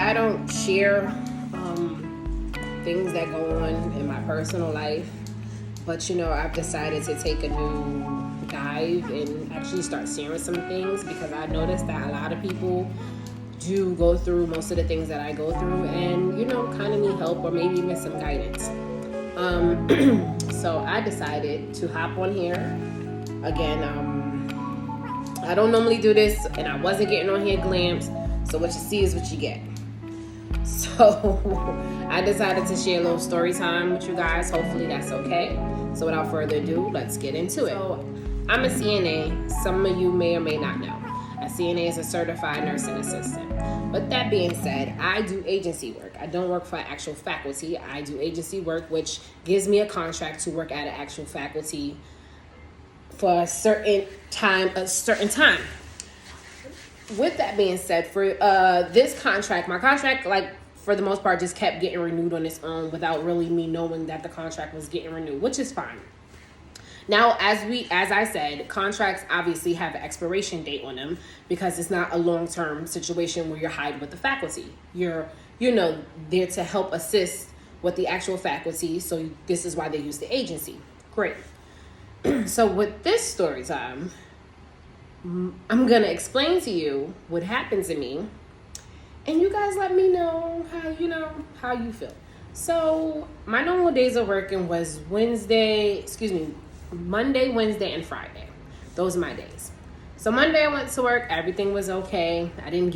I don't share things that go on in my personal life, but I've decided to take a new dive and actually start sharing some things because I noticed that a lot of people do go through most of the things that I go through and kind of need help or maybe even some guidance. So I decided to hop on here again. I don't normally do this, and I wasn't getting on here glamps, so what you see is what you get. So I decided to share a little story time with you guys. Hopefully that's okay. So without further ado, let's get into it. So I'm a CNA. Some of you may or may not know. A CNA is a certified nursing assistant. But that being said, I do agency work. I don't work for actual faculty. I do agency work, which gives me a contract to work at an actual faculty for a certain time. With that being said, for this contract, my contract, for the most part, just kept getting renewed on its own without really me knowing that the contract was getting renewed, which is fine. Now, as I said, contracts obviously have an expiration date on them because it's not a long-term situation where you're hired with the faculty. You're, there to help assist with the actual faculty. So this is why they use the agency. Great. So with this story time, I'm going to explain to you what happened to me, and you guys let me know how you feel. So my normal days of working was Monday, Wednesday, and Friday. Those are my days. So Monday I went to work, everything was okay. I didn't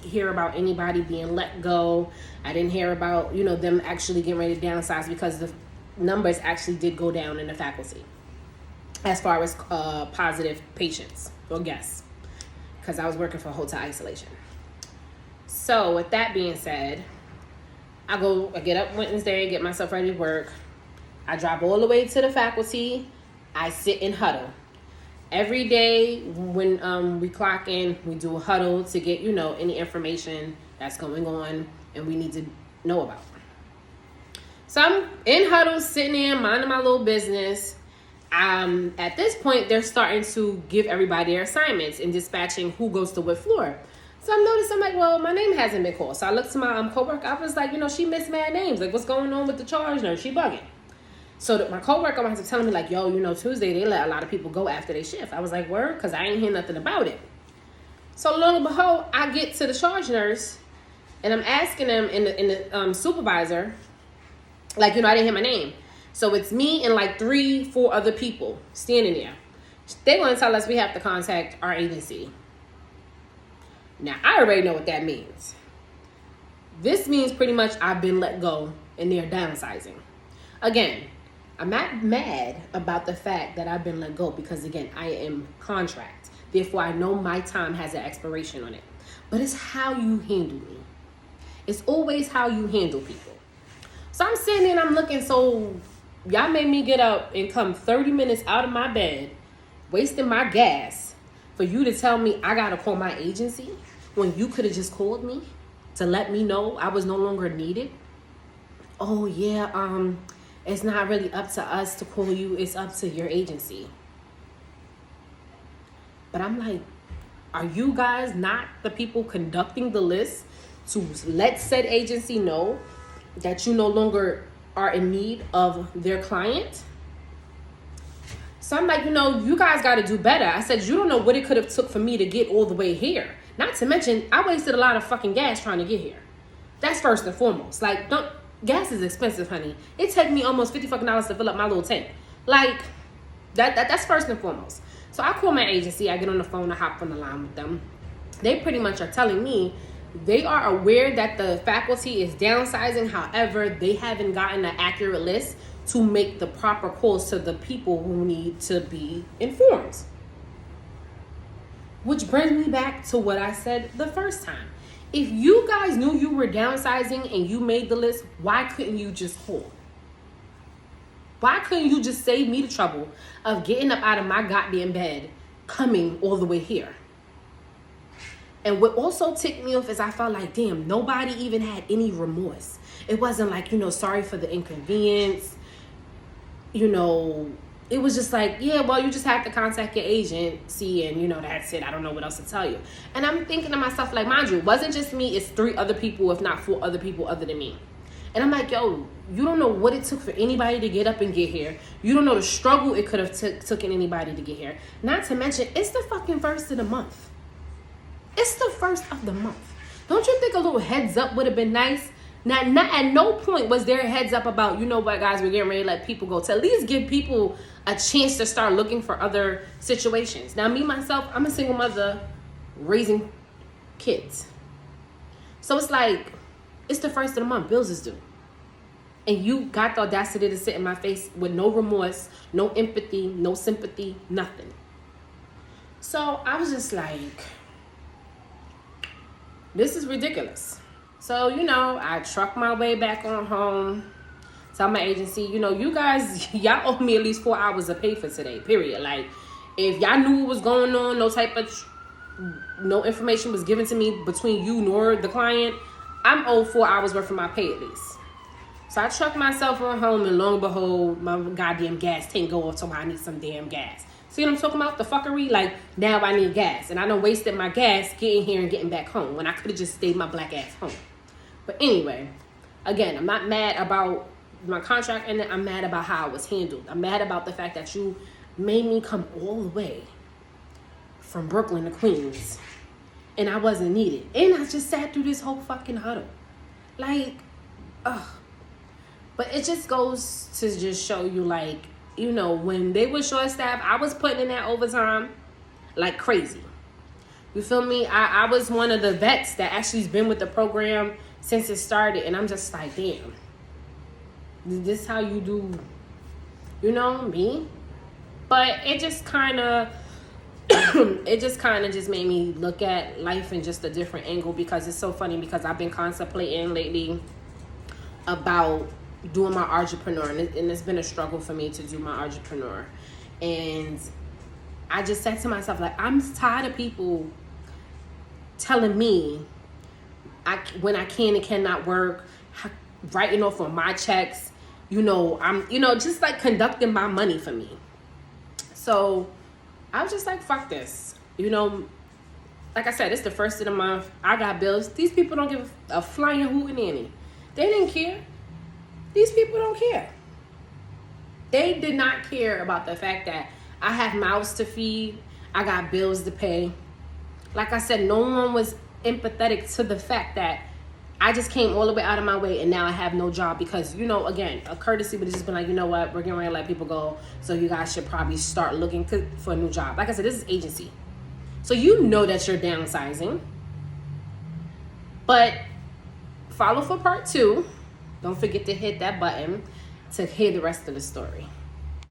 hear about anybody being let go. I didn't hear about, them actually getting ready to downsize because the numbers actually did go down in the faculty as far as positive patients or guests, because I was working for hotel isolation. So with that being said, I get up Wednesday, get myself ready to work. I drive all the way to the faculty. I sit in huddle. Every day when we clock in, we do a huddle to get, any information that's going on and we need to know about. So I'm in huddle, sitting there, minding my little business. At this point, they're starting to give everybody their assignments and dispatching who goes to what floor. So I'm like, well, my name hasn't been called. So I looked to my coworker. I was like, she missed mad names. Like, what's going on with the charge nurse? She bugging. So my coworker was telling me, like, yo, Tuesday they let a lot of people go after their shift. I was like, word? Because I ain't hear nothing about it. So lo and behold, I get to the charge nurse, and I'm asking them in the supervisor, I didn't hear my name. So it's me and 3-4 other people standing there. They want to tell us we have to contact our agency. Now, I already know what that means. This means pretty much I've been let go and they're downsizing. Again, I'm not mad about the fact that I've been let go because, again, I am contract. Therefore, I know my time has an expiration on it. But it's how you handle me. It's always how you handle people. So I'm sitting there and I'm looking, so y'all made me get up and come 30 minutes out of my bed, wasting my gas, for you to tell me I got to call my agency when you could have just called me to let me know I was no longer needed. Oh, yeah, it's not really up to us to call you. It's up to your agency. But I'm like, are you guys not the people conducting the list to let said agency know that you no longer are in need of their client? So I'm like, you guys got to do better. I said, you don't know what it could have took for me to get all the way here. Not to mention, I wasted a lot of fucking gas trying to get here. That's first and foremost. Gas is expensive, honey. It take me almost $50 fucking to fill up my little tank. That's first and foremost. So I call my agency. I get on the phone. I hop on the line with them. They pretty much are telling me they are aware that the faculty is downsizing. However, they haven't gotten an accurate list to make the proper calls to the people who need to be informed. Which brings me back to what I said the first time. If you guys knew you were downsizing and you made the list, why couldn't you just call? Why couldn't you just save me the trouble of getting up out of my goddamn bed, coming all the way here? And what also ticked me off is I felt like, damn, nobody even had any remorse. It wasn't like, sorry for the inconvenience. it was just like, yeah, well, you just have to contact your agency and, that's it. I don't know what else to tell you. And I'm thinking to myself, like, mind you, it wasn't just me. It's 3 other people, if not 4 other people other than me. And I'm like, yo, you don't know what it took for anybody to get up and get here. You don't know the struggle it could have taken anybody to get here. Not to mention, it's the fucking first of the month. It's the first of the month. Don't you think a little heads up would have been nice? Not at no point was there a heads up about, you know what, guys, we're getting ready to let people go. To at least give people a chance to start looking for other situations. Now, me, myself, I'm a single mother raising kids. So it's like, it's the first of the month. Bills is due. And you got the audacity to sit in my face with no remorse, no empathy, no sympathy, nothing. So I was just like, this is ridiculous. So, I trucked my way back on home. Tell my agency, you guys, y'all owe me at least 4 hours of pay for today, period. Like, if y'all knew what was going on, no information was given to me between you nor the client, I'm owed 4 hours worth of my pay at least. So I trucked myself on home, and lo and behold, my goddamn gas tank go off, so I need some damn gas. See what I'm talking about? The fuckery? Like, now I need gas. And I done wasted my gas getting here and getting back home when I could have just stayed my black ass home. But anyway, again, I'm not mad about my contract, and I'm mad about how it was handled. I'm mad about the fact that you made me come all the way from Brooklyn to Queens, and I wasn't needed. And I just sat through this whole fucking huddle. Like, ugh. But it just goes to just show you, like, when they were short staffed, I was putting in that overtime like crazy. You feel me? I was one of the vets that actually has been with the program since it started, and I'm just like, damn, this how you do, me? But it just kind of, just made me look at life in just a different angle, because it's so funny, because I've been contemplating lately about doing my entrepreneur, and it's been a struggle for me to do my entrepreneur. And I just said to myself, like, I'm tired of people telling me when I can and cannot work, writing off on my checks, I'm, just like conducting my money for me. So I was just like, fuck this. Like I said, it's the first of the month. I got bills. These people don't give a flying hootin' any. They didn't care. These people don't care. They did not care about the fact that I have mouths to feed. I got bills to pay. Like I said, no one was empathetic to the fact that I just came all the way out of my way and now I have no job because, again, a courtesy would have just been like, you know what, we're getting ready to let people go, so you guys should probably start looking for a new job. Like I said, this is agency. So that you're downsizing. But follow for part 2. Don't forget to hit that button to hear the rest of the story.